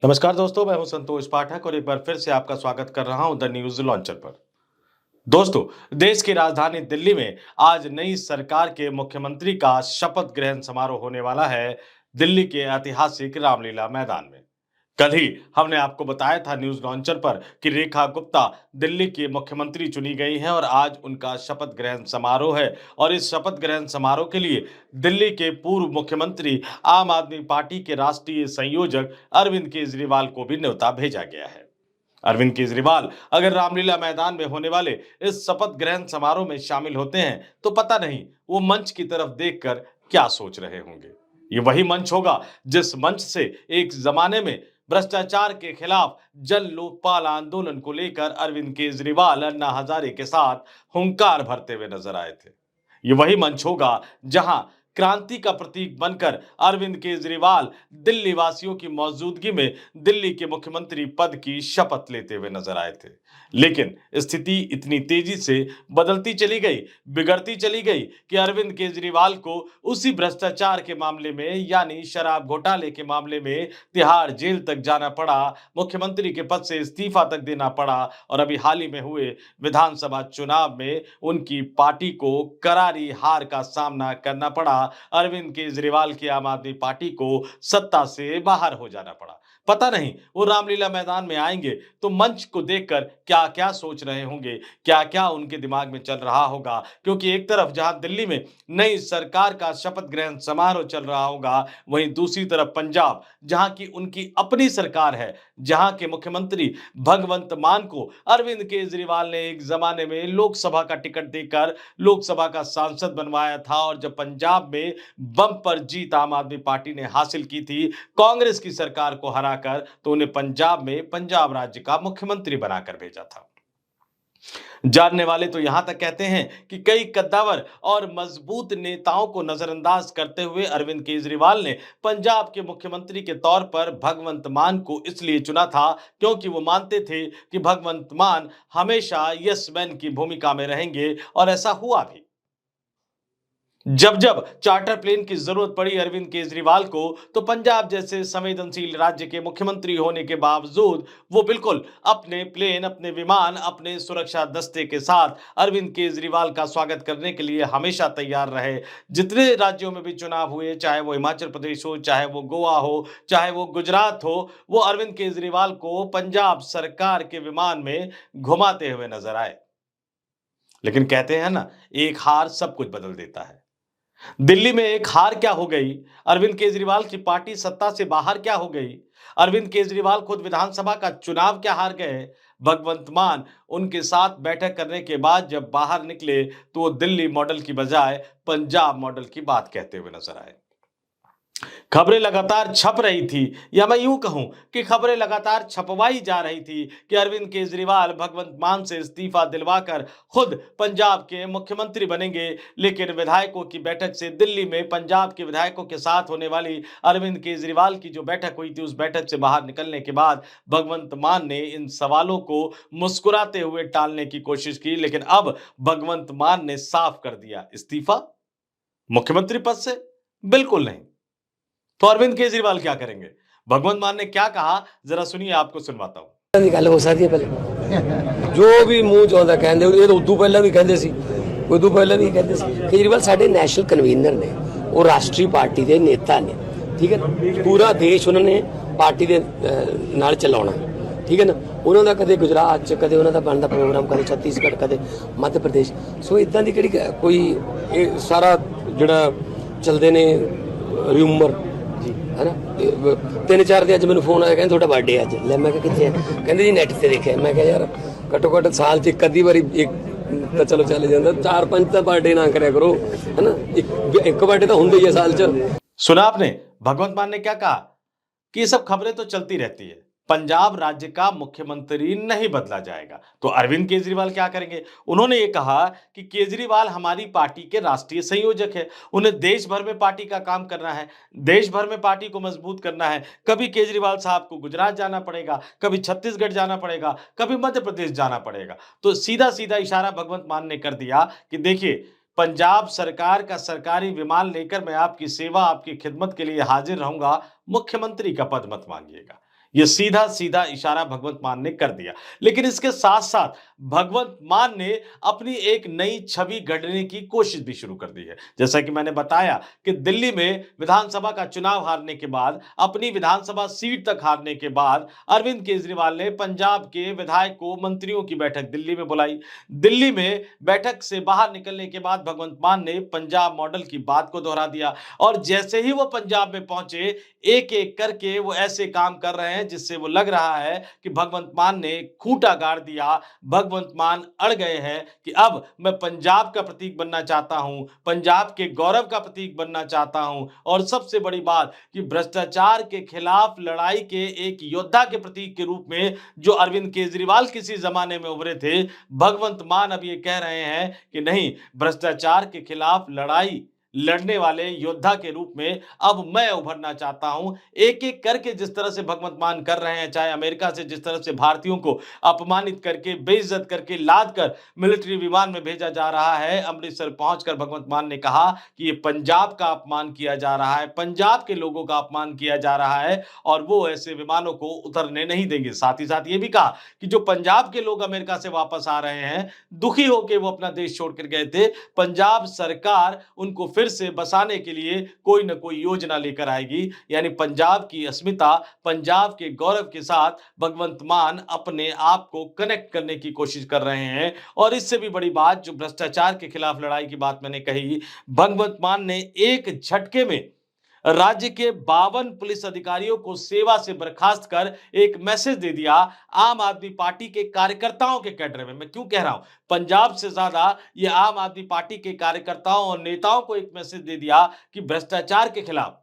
नमस्कार दोस्तों, मैं हूं संतोष पाठक और एक बार फिर से आपका स्वागत कर रहा हूं द न्यूज लॉन्चर पर। दोस्तों, देश की राजधानी दिल्ली में आज नई सरकार के मुख्यमंत्री का शपथ ग्रहण समारोह होने वाला है, दिल्ली के ऐतिहासिक रामलीला मैदान में। कल ही हमने आपको बताया था न्यूज लॉन्चर पर कि रेखा गुप्ता दिल्ली की मुख्यमंत्री चुनी गई हैं और आज उनका शपथ ग्रहण समारोह है। और इस शपथ ग्रहण समारोह के लिए दिल्ली के पूर्व मुख्यमंत्री, आम आदमी पार्टी के राष्ट्रीय संयोजक अरविंद केजरीवाल को भी न्योता भेजा गया है। अरविंद केजरीवाल अगर रामलीला मैदान में होने वाले इस शपथ ग्रहण समारोह में शामिल होते हैं तो पता नहीं वो मंच की तरफ देखकर क्या सोच रहे होंगे। ये वही मंच होगा जिस मंच से एक जमाने में भ्रष्टाचार के खिलाफ जन लोकपाल आंदोलन को लेकर अरविंद केजरीवाल अन्ना हजारे के साथ हुंकार भरते हुए नजर आए थे। ये वही मंच होगा जहां क्रांति का प्रतीक बनकर अरविंद केजरीवाल दिल्ली वासियों की मौजूदगी में दिल्ली के मुख्यमंत्री पद की शपथ लेते हुए नजर आए थे। लेकिन स्थिति इतनी तेजी से बदलती चली गई, बिगड़ती चली गई कि अरविंद केजरीवाल को उसी भ्रष्टाचार के मामले में यानी शराब घोटाले के मामले में तिहाड़ जेल तक जाना पड़ा, मुख्यमंत्री के पद से इस्तीफा तक देना पड़ा और अभी हाल ही में हुए विधानसभा चुनाव में उनकी पार्टी को करारी हार का सामना करना पड़ा। अरविंद केजरीवाल की आम आदमी पार्टी को सत्ता से बाहर हो जाना पड़ा। पता नहीं वो रामलीला मैदान में आएंगे तो मंच को देखकर क्या क्या सोच रहे होंगे, क्या क्या उनके दिमाग में चल रहा होगा। क्योंकि एक तरफ जहां दिल्ली में नई सरकार का शपथ ग्रहण समारोह चल रहा होगा, वहीं दूसरी तरफ पंजाब जहां की उनकी अपनी सरकार है, जहां के मुख्यमंत्री भगवंत मान को अरविंद केजरीवाल ने एक जमाने में लोकसभा का टिकट देकर लोकसभा का सांसद बनवाया था। और जब पंजाब में बम्पर जीत आम आदमी पार्टी ने हासिल की थी कांग्रेस की सरकार को हराकर, तो उन्हें पंजाब में पंजाब राज्य का मुख्यमंत्री बनाकर भेजा था। जानने वाले तो यहां तक कहते हैं कि कई कद्दावर और मजबूत नेताओं को नजरअंदाज करते हुए अरविंद केजरीवाल ने पंजाब के मुख्यमंत्री के तौर पर भगवंत मान को इसलिए चुना था क्योंकि वो मानते थे कि भगवंत मान हमेशा यस मैन की भूमिका में रहेंगे और ऐसा हुआ भी। जब जब चार्टर प्लेन की जरूरत पड़ी अरविंद केजरीवाल को, तो पंजाब जैसे संवेदनशील राज्य के मुख्यमंत्री होने के बावजूद वो बिल्कुल अपने प्लेन, अपने विमान, अपने सुरक्षा दस्ते के साथ अरविंद केजरीवाल का स्वागत करने के लिए हमेशा तैयार रहे। जितने राज्यों में भी चुनाव हुए, चाहे वो हिमाचल प्रदेश हो, चाहे वो गोवा हो, चाहे वो गुजरात हो, वो अरविंद केजरीवाल को पंजाब सरकार के विमान में घुमाते हुए नजर आए। लेकिन कहते हैं ना, एक हार सब कुछ बदल देता है। दिल्ली में एक हार क्या हो गई, अरविंद केजरीवाल की पार्टी सत्ता से बाहर क्या हो गई, अरविंद केजरीवाल खुद विधानसभा का चुनाव क्या हार गए। भगवंत मान उनके साथ बैठक करने के बाद जब बाहर निकले तो वो दिल्ली मॉडल की बजाय पंजाब मॉडल की बात कहते हुए नजर आए। खबरें लगातार छप रही थी, या मैं यूं कहूं कि खबरें लगातार छपवाई जा रही थी कि अरविंद केजरीवाल भगवंत मान से इस्तीफा दिलवाकर खुद पंजाब के मुख्यमंत्री बनेंगे। लेकिन विधायकों की बैठक से दिल्ली में पंजाब के विधायकों के साथ होने वाली अरविंद केजरीवाल की जो बैठक हुई थी, उस बैठक से बाहर निकलने के बाद भगवंत मान ने इन सवालों को मुस्कुराते हुए टालने की कोशिश की। लेकिन अब भगवंत मान ने साफ कर दिया, इस्तीफा मुख्यमंत्री पद से बिल्कुल नहीं। तो अरविंद केजरीवाल क्या करेंगे, भगवंत मान ने क्या कहा, जरा सुनिए, आपको सुनवाता हूं। ਦੀ ਗੱਲ ਹੋ ਸਕਦੀ ਹੈ ਪਹਿਲੇ ਜੋ ਵੀ ਮੂੰਹ ਚਾਹੁੰਦਾ ਕਹਿੰਦੇ ਇਹ ਤਾਂ ਉਦੋਂ ਪਹਿਲਾਂ ਵੀ ਕਹਿੰਦੇ ਸੀ ਉਦੋਂ ਪਹਿਲਾਂ ਵੀ ਕਹਿੰਦੇ ਸੀ ਕੇਜਰੀਵਾਲ ਸਾਡੇ ਨੈਸ਼ਨਲ ਕਨਵੀਨਰ ਨੇ ਉਹ ਰਾਸ਼ਟਰੀ ਪਾਰਟੀ ਦੇ ਨੇਤਾ ਨੇ ਠੀਕ ਹੈ ਨਾ ਪੂਰਾ ਦੇਸ਼ ਉਹਨਾਂ ਨੇ ਪਾਰਟੀ ਦੇ ਨਾਲ ਚਲਾਉਣਾ ਠੀਕ ਹੈ ਨਾ ਉਹਨਾਂ ਦਾ ਕਦੇ ਗੁਜਰਾਤ ਚ ਕਦੇ ਉਹਨਾਂ ਦਾ ਬਣਦਾ ਪ੍ਰੋਗਰਾਮ ਕਦੇ ਛੱਤੀਸਗੜ੍ਹ ਕਦੇ ਮੱਧ ਪ੍ਰਦੇਸ਼ ਸੋ ਇਦਾਂ ਦੀ ਕਿਹੜੀ ਕੋਈ ਇਹ ਸਾਰਾ ਜਿਹੜਾ ਚੱਲਦੇ ਨੇ ਰਿਊਮਰ है ना 3-4 दिन अज मैं फोन आया कहते थोड़ा बर्थडे अज ले मैं कितने कहते जी नैट से देखे मैं यार घट्टो घट्ट साल च अद्धी बारी एक तो चलो चले जाता 4-5 तो बर्थडे ना करे करो है ना एक बर्थडे तो होंगे ही है साल च। सुना आपने भगवंत मान ने क्या कहा कि ये सब खबरें तो चलती रहती है, पंजाब राज्य का मुख्यमंत्री नहीं बदला जाएगा। तो अरविंद केजरीवाल क्या करेंगे, उन्होंने ये कहा कि केजरीवाल हमारी पार्टी के राष्ट्रीय संयोजक है, उन्हें देश भर में पार्टी का काम करना है, देश भर में पार्टी को मजबूत करना है। कभी केजरीवाल साहब को गुजरात जाना पड़ेगा, कभी छत्तीसगढ़ जाना पड़ेगा, कभी मध्य प्रदेश जाना पड़ेगा। तो सीधा सीधा इशारा भगवंत मान ने कर दिया कि देखिए, पंजाब सरकार का सरकारी विमान लेकर मैं आपकी सेवा, आपकी खिदमत के लिए हाजिर रहूंगा, मुख्यमंत्री का पद मत मांगिएगा। ये सीधा सीधा इशारा भगवंत मान ने कर दिया। लेकिन इसके साथ साथ भगवंत मान ने अपनी एक नई छवि गढ़ने की कोशिश भी शुरू कर दी है। जैसा कि मैंने बताया कि दिल्ली में विधानसभा का चुनाव हारने के बाद, अपनी विधानसभा सीट तक हारने के बाद अरविंद केजरीवाल ने पंजाब के विधायकों, मंत्रियों की बैठक दिल्ली में बुलाई। दिल्ली में बैठक से बाहर निकलने के बाद भगवंत मान ने पंजाब मॉडल की बात को दोहरा दिया और जैसे ही वो पंजाब में पहुंचे, एक एक करके वो ऐसे काम कर रहे हैं जिससे वो लग रहा है कि भगवंत मान ने खूंटा गाड़ दिया। भगवंत मान अड़ गए हैं कि अब मैं पंजाब का प्रतीक बनना चाहता हूं, पंजाब के गौरव का प्रतीक बनना चाहता हूं और सबसे बड़ी बात कि भ्रष्टाचार के खिलाफ लड़ाई के एक योद्धा के प्रतीक के रूप में जो अरविंद केजरीवाल किसी जमाने में उभरे थे, भगवंत मान अब ये कह रहे हैं कि नहीं, भ्रष्टाचार के खिलाफ लड़ाई लड़ने वाले योद्धा के रूप में अब मैं उभरना चाहता हूं। एक एक करके जिस तरह से भगवंत मान कर रहे हैं, चाहे अमेरिका से जिस तरह से भारतीयों को अपमानित करके, बेइज्जत करके लाद कर मिलिट्री विमान में भेजा जा रहा है, अमृतसर पहुंचकर भगवंत मान ने कहा कि ये पंजाब का अपमान किया जा रहा है, पंजाब के लोगों का अपमान किया जा रहा है और वो ऐसे विमानों को उतरने नहीं देंगे। साथ ही साथ ये भी कहा कि जो पंजाब के लोग अमेरिका से वापस आ रहे हैं, दुखी होकर वो अपना देश छोड़कर गए थे, पंजाब सरकार उनको फिर से बसाने के लिए कोई ना कोई योजना लेकर आएगी। यानी पंजाब की अस्मिता, पंजाब के गौरव के साथ भगवंत मान अपने आप को कनेक्ट करने की कोशिश कर रहे हैं। और इससे भी बड़ी बात, जो भ्रष्टाचार के खिलाफ लड़ाई की बात मैंने कही, भगवंत मान ने एक झटके में राज्य के 52 पुलिस अधिकारियों को सेवा से बर्खास्त कर एक मैसेज दे दिया आम आदमी पार्टी के कार्यकर्ताओं के कैडर में। मैं क्यों कह रहा हूं, पंजाब से ज्यादा ये आम आदमी पार्टी के कार्यकर्ताओं और नेताओं को एक मैसेज दे दिया कि भ्रष्टाचार के खिलाफ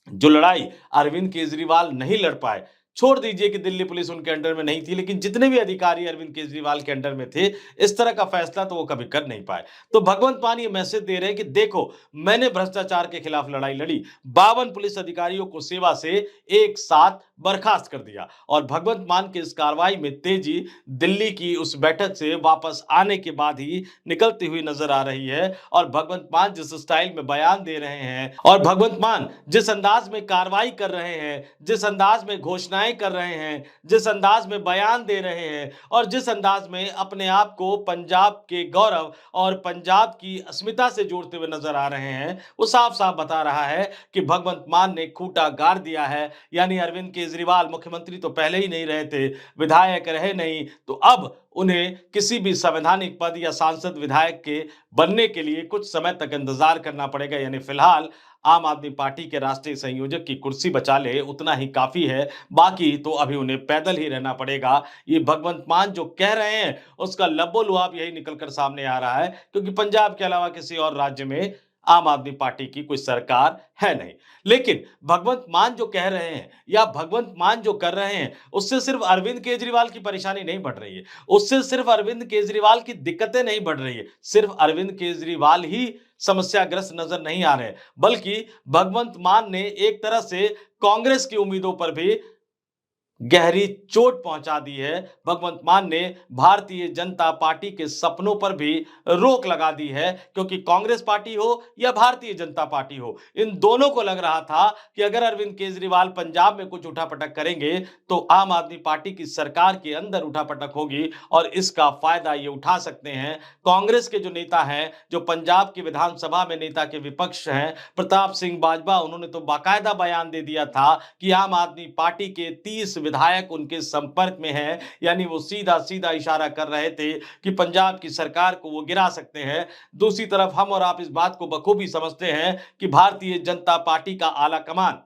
जो लड़ाई अरविंद केजरीवाल नहीं लड़ पाए, छोड़ दीजिए कि दिल्ली पुलिस उनके अंडर में नहीं थी, लेकिन जितने भी अधिकारी अरविंद केजरीवाल के अंडर में थे, इस तरह का फैसला तो वो कभी कर नहीं पाए। तो भगवंत मान ये मैसेज दे रहे हैं कि देखो, मैंने भ्रष्टाचार के खिलाफ लड़ाई लड़ी, 52 पुलिस अधिकारियों को सेवा से एक साथ बर्खास्त कर दिया। और भगवंत मान की इस कार्रवाई में तेजी दिल्ली की उस बैठक से वापस आने के बाद ही निकलती हुई नजर आ रही है। और भगवंत मान जिस स्टाइल में बयान दे रहे हैं और भगवंत मान जिस अंदाज में कार्रवाई कर रहे हैं, जिस अंदाज में घोषणाएं कर रहे हैं, जिस अंदाज में बयान दे रहे हैं और जिस अंदाज में अपने आप को पंजाब के गौरव और पंजाब की अस्मिता से जोड़ते हुए नजर आ रहे हैं, वो साफ साफ बता रहा है कि भगवंत मान ने खूंटा गाड़ दिया है। यानी अरविंद केजरीवाल मुख्यमंत्री तो पहले ही नहीं रहे थे, विधायक रहे नहीं, तो अब उन्हें किसी भी संवैधानिक पद या सांसद विधायक के बनने के लिए कुछ समय तक इंतजार करना पड़ेगा। यानी फिलहाल आम आदमी पार्टी के राष्ट्रीय संयोजक की कुर्सी बचा ले उतना ही काफी है, बाकी तो अभी उन्हें पैदल ही रहना पड़ेगा। ये भगवंत मान जो कह रहे हैं उसका लबो-लुआब यही निकलकर सामने आ रहा है, क्योंकि पंजाब के अलावा किसी और राज्य में आम आदमी पार्टी की कोई सरकार है नहीं। लेकिन भगवंत मान जो कह रहे हैं या भगवंत मान जो कर रहे हैं, उससे सिर्फ अरविंद केजरीवाल की परेशानी नहीं बढ़ रही है, उससे सिर्फ अरविंद केजरीवाल की दिक्कतें नहीं बढ़ रही है, सिर्फ अरविंद केजरीवाल ही समस्याग्रस्त नजर नहीं आ रहे, बल्कि भगवंत मान ने एक तरह से कांग्रेस की उम्मीदों पर भी गहरी चोट पहुंचा दी है। भगवंत मान ने भारतीय जनता पार्टी के सपनों पर भी रोक लगा दी है, क्योंकि कांग्रेस पार्टी हो या भारतीय जनता पार्टी हो, इन दोनों को लग रहा था कि अगर अरविंद केजरीवाल पंजाब में कुछ उठापटक करेंगे तो आम आदमी पार्टी की सरकार के अंदर उठापटक होगी और इसका फायदा ये उठा सकते हैं कांग्रेस के जो नेता हैं, जो पंजाब की विधानसभा में नेता के विपक्ष हैं, प्रताप सिंह बाजवा, उन्होंने तो बाकायदा बयान दे दिया था कि आम आदमी पार्टी के 30 विधायक उनके संपर्क में हैं। यानी वो सीधा सीधा इशारा कर रहे थे कि पंजाब की सरकार को वो गिरा सकते हैं। दूसरी तरफ हम और आप इस बात को बखूबी समझते हैं कि भारतीय जनता पार्टी का आला कमान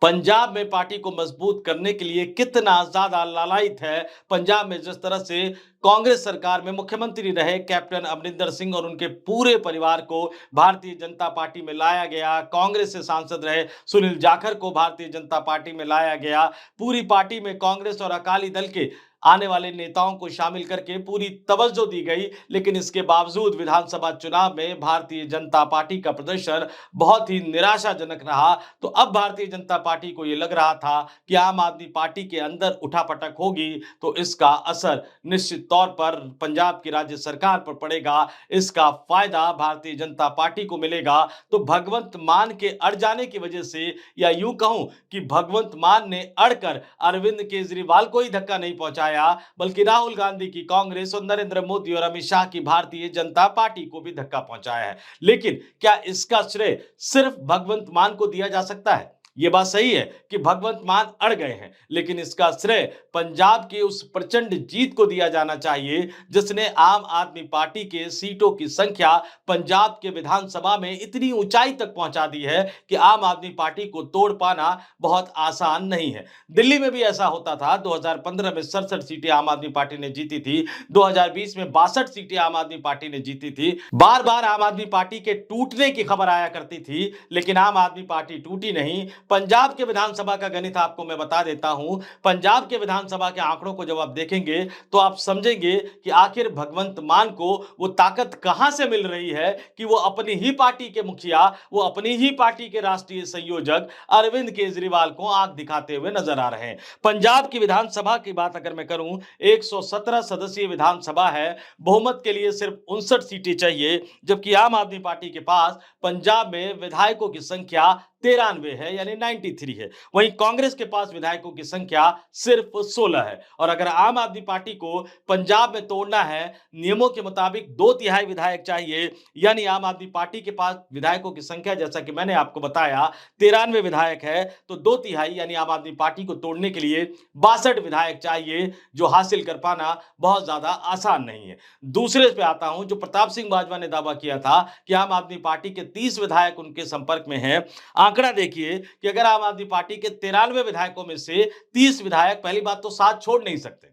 पंजाब में पार्टी को मजबूत करने के लिए कितना ज्यादा लालायित है। पंजाब में जिस तरह से कांग्रेस सरकार में मुख्यमंत्री रहे कैप्टन अमरिंदर सिंह और उनके पूरे परिवार को भारतीय जनता पार्टी में लाया गया, कांग्रेस से सांसद रहे सुनील जाखड़ को भारतीय जनता पार्टी में लाया गया, पूरी पार्टी में कांग्रेस और अकाली दल के आने वाले नेताओं को शामिल करके पूरी तवज्जो दी गई, लेकिन इसके बावजूद विधानसभा चुनाव में भारतीय जनता पार्टी का प्रदर्शन बहुत ही निराशाजनक रहा। तो अब भारतीय जनता पार्टी को यह लग रहा था कि आम आदमी पार्टी के अंदर उठापटक होगी तो इसका असर निश्चित तौर पर पंजाब की राज्य सरकार पर पड़ेगा, इसका फायदा भारतीय जनता पार्टी को मिलेगा। तो भगवंत मान के अड़ जाने की वजह से, या यूं कहूं कि भगवंत मान ने अड़कर अरविंद केजरीवाल को ही धक्का नहीं पहुंचाया, बल्कि राहुल गांधी की कांग्रेस और नरेंद्र मोदी और अमित शाह की भारतीय जनता पार्टी को भी धक्का पहुंचाया है। लेकिन क्या इसका श्रेय सिर्फ भगवंत मान को दिया जा सकता है? यह बात सही है कि भगवंत मान अड़ गए हैं, लेकिन इसका श्रेय पंजाब की उस प्रचंड जीत को दिया जाना चाहिए जिसने आम आदमी पार्टी के सीटों की संख्या पंजाब के विधानसभा में इतनी ऊंचाई तक पहुंचा दी है कि आम आदमी पार्टी को तोड़ पाना बहुत आसान नहीं है। दिल्ली में भी ऐसा होता था। 2015 में 67 सीटें आम आदमी पार्टी ने जीती थी, 2020 में 62 सीटें आम आदमी पार्टी ने जीती थी। बार बार आम आदमी पार्टी के टूटने की खबर आया करती थी, लेकिन आम आदमी पार्टी टूटी नहीं। पंजाब के विधानसभा का गणित आपको मैं बता देता हूं। पंजाब के विधानसभा के आंकड़ों को जब आप देखेंगे तो आप समझेंगे कि आखिर भगवंत मान को वो ताकत कहां से मिल रही है कि वो अपनी ही पार्टी के मुखिया, वो अपनी ही पार्टी के राष्ट्रीय संयोजक अरविंद केजरीवाल को आंख दिखाते हुए नजर आ रहे हैं। पंजाब की विधानसभा की बात अगर मैं करूं, 117 सदस्यीय विधानसभा है, बहुमत के लिए सिर्फ 59 सीटें चाहिए, जबकि आम आदमी पार्टी के पास पंजाब में विधायकों की संख्या 93 है, यानी 93 है। वहीं कांग्रेस के पास विधायकों की संख्या सिर्फ 16 है। और अगर आम आदमी पार्टी को पंजाब में तोड़ना है, नियमों के मुताबिक 2/3 विधायक चाहिए, यानी आम आदमी पार्टी के पास विधायकों की संख्या जैसा कि मैंने आपको बताया 93 विधायक है, तो 2/3 यानी आम आदमी पार्टी को तोड़ने के लिए 62 विधायक चाहिए, जो हासिल कर पाना बहुत ज्यादा आसान नहीं है। दूसरे पे आता हूं, जो प्रताप सिंह बाजवा ने दावा किया था कि आम आदमी पार्टी के 30 विधायक उनके संपर्क में हैं। आंकड़ा देखिए कि अगर आम आदमी पार्टी के 93 विधायकों में से 30 विधायक पहली बात तो साथ छोड़ नहीं सकते,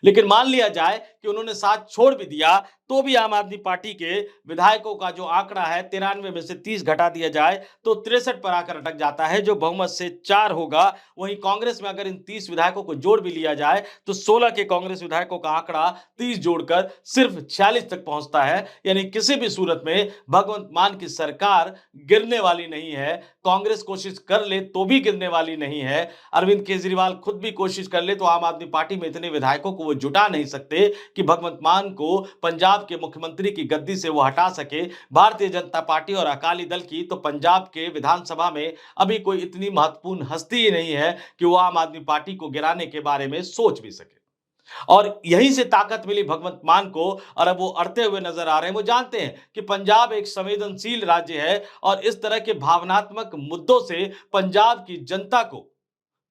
लेकिन मान लिया जाए कि उन्होंने साथ छोड़ भी दिया तो भी आम आदमी पार्टी के विधायकों का जो आंकड़ा है 93 में से 30 घटा दिया जाए तो 63 पर आकर अटक जाता है, जो बहुमत से 4 होगा। वहीं कांग्रेस में अगर इन 30 विधायकों को जोड़ भी लिया जाए तो 16 के कांग्रेस विधायकों का आंकड़ा 30 जोड़कर सिर्फ 46 तक पहुंचता है। यानी किसी भी सूरत में भगवंत मान की सरकार गिरने वाली नहीं है। कांग्रेस कोशिश कर ले तो भी गिरने वाली नहीं है। अरविंद केजरीवाल खुद भी कोशिश कर ले तो आम आदमी पार्टी में इतने विधायकों को वो जुटा नहीं सकते कि भगवंत मान को पंजाब के मुख्यमंत्री की गद्दी से वो हटा सके। भारतीय जनता पार्टी और अकाली दल की तो पंजाब के विधानसभा में अभी कोई इतनी महत्वपूर्ण हस्ती ही नहीं है कि वो आम आदमी पार्टी को गिराने के बारे में सोच भी सके। और यहीं से ताकत मिली भगवंत मान को, और अब वो अड़ते हुए नजर आ रहे हैं। वो जानते हैं कि पंजाब एक संवेदनशील राज्य है और इस तरह के भावनात्मक मुद्दों से पंजाब की जनता को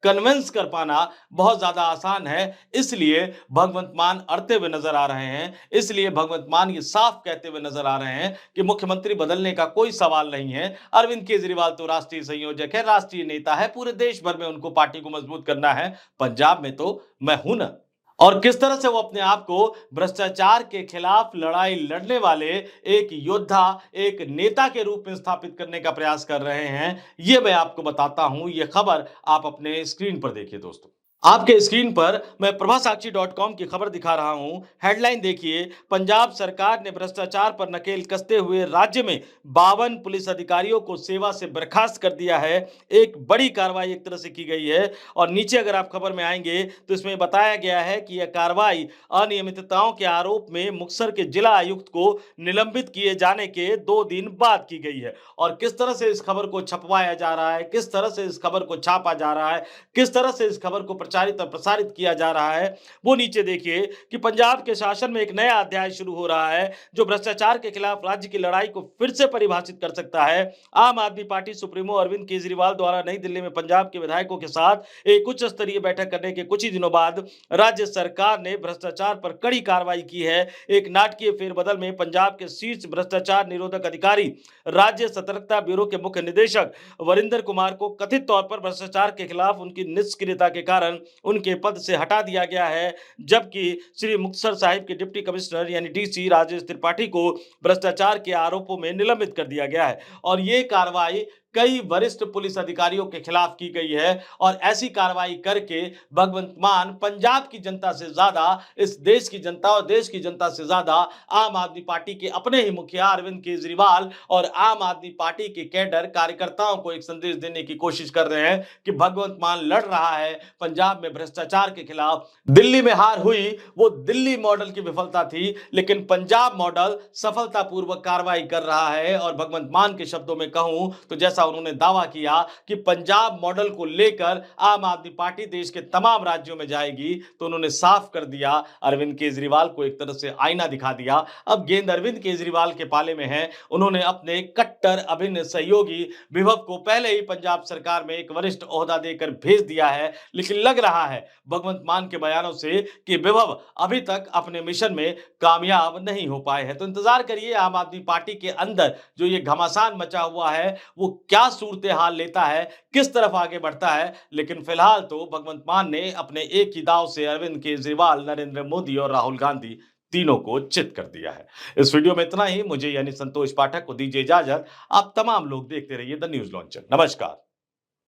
कन्विंस कर पाना बहुत ज्यादा आसान है। इसलिए भगवंत मान अड़ते हुए नजर आ रहे हैं। इसलिए भगवंत मान ये साफ कहते हुए नजर आ रहे हैं कि मुख्यमंत्री बदलने का कोई सवाल नहीं है। अरविंद केजरीवाल तो राष्ट्रीय संयोजक है, राष्ट्रीय नेता है, पूरे देश भर में उनको पार्टी को मजबूत करना है, पंजाब में तो मैं हूं ना। और किस तरह से वो अपने आप को भ्रष्टाचार के खिलाफ लड़ाई लड़ने वाले एक योद्धा, एक नेता के रूप में स्थापित करने का प्रयास कर रहे हैं, ये मैं आपको बताता हूं। ये खबर आप अपने स्क्रीन पर देखिए दोस्तों। आपके स्क्रीन पर मैं प्रभासाक्षी.com की खबर दिखा रहा हूं। हेडलाइन देखिए, पंजाब सरकार ने भ्रष्टाचार पर नकेल कसते हुए राज्य में 52 पुलिस अधिकारियों को सेवा से बर्खास्त कर दिया है। एक बड़ी कार्रवाई एक तरह से की गई है। और नीचे अगर आप खबर में आएंगे तो इसमें बताया गया है कि यह कार्रवाई अनियमितताओं के आरोप में मुक्तसर के जिला आयुक्त को निलंबित किए जाने के 2 दिन बाद की गई है। और किस तरह से इस खबर को छपवाया जा रहा है, किस तरह से इस खबर को छापा जा रहा है, किस तरह से इस खबर को प्रचारित और प्रसारित किया जा रहा है, वो नीचे देखिए कि पंजाब के शासन में एक नया अध्याय शुरू हो रहा है जो भ्रष्टाचार के खिलाफ राज्य की लड़ाई को फिर से परिभाषित कर सकता है। आम आदमी पार्टी सुप्रीमो अरविंद केजरीवाल द्वारा नई दिल्ली में पंजाब के विधायकों के साथ एक उच्च स्तरीय बैठक करने के कुछ ही दिनों बाद राज्य सरकार ने भ्रष्टाचार पर कड़ी कार्रवाई की है। एक नाटकीय फेरबदल में पंजाब के शीर्ष भ्रष्टाचार निरोधक अधिकारी, राज्य सतर्कता ब्यूरो के मुख्य निदेशक वरिंदर कुमार को कथित तौर पर भ्रष्टाचार के खिलाफ उनकी निष्क्रियता के कारण उनके पद से हटा दिया गया है, जबकि श्री मुक्तसर साहिब के डिप्टी कमिश्नर यानी डीसी राजेश त्रिपाठी को भ्रष्टाचार के आरोपों में निलंबित कर दिया गया है। और ये कार्रवाई कई वरिष्ठ पुलिस अधिकारियों के खिलाफ की गई है और ऐसी कार्रवाई करके भगवंत मान पंजाब की जनता से ज्यादा इस देश की जनता और देश की जनता से ज्यादा आम आदमी पार्टी के अपने ही मुखिया अरविंद केजरीवाल और आम आदमी पार्टी के कैडर कार्यकर्ताओं को एक संदेश देने की कोशिश कर रहे हैं कि भगवंत मान लड़ रहा है पंजाब में भ्रष्टाचार के खिलाफ। दिल्ली में हार हुई वो दिल्ली मॉडल की विफलता थी, लेकिन पंजाब मॉडल सफलतापूर्वक कार्रवाई कर रहा है। और भगवंत मान के शब्दों में कहूं तो जैसा उन्होंने दावा किया कि पंजाब मॉडल को लेकर आम आदमी पार्टी देश के तमाम राज्यों में जाएगी, तो उन्होंने साफ कर दिया, अरविंद केजरीवाल को एक तरह से आईना दिखा दिया। अब गेंद अरविंद केजरीवाल के पाले में है। उन्होंने अपने कट्टर अभिन्न सहयोगी विभव को पहले ही पंजाब सरकार में एक वरिष्ठ ओहदा देकर भेज दिया है, लेकिन लग रहा है भगवंत मान के बयानों से कि विभव अभी तक अपने मिशन में कामयाब नहीं हो पाए हैं। तो इंतजार करिए आम आदमी पार्टी के अंदर जो ये घमासान मचा हुआ है वो क्या सूरत हाल लेता है, किस तरफ आगे बढ़ता है। लेकिन फिलहाल तो भगवंत मान ने अपने एक ही दाव से अरविंद केजरीवाल, नरेंद्र मोदी और राहुल गांधी तीनों को चित कर दिया है। इस वीडियो में इतना ही। मुझे यानी संतोष पाठक को दीजिए इजाजत। आप तमाम लोग देखते रहिए द न्यूज लॉन्चर। नमस्कार।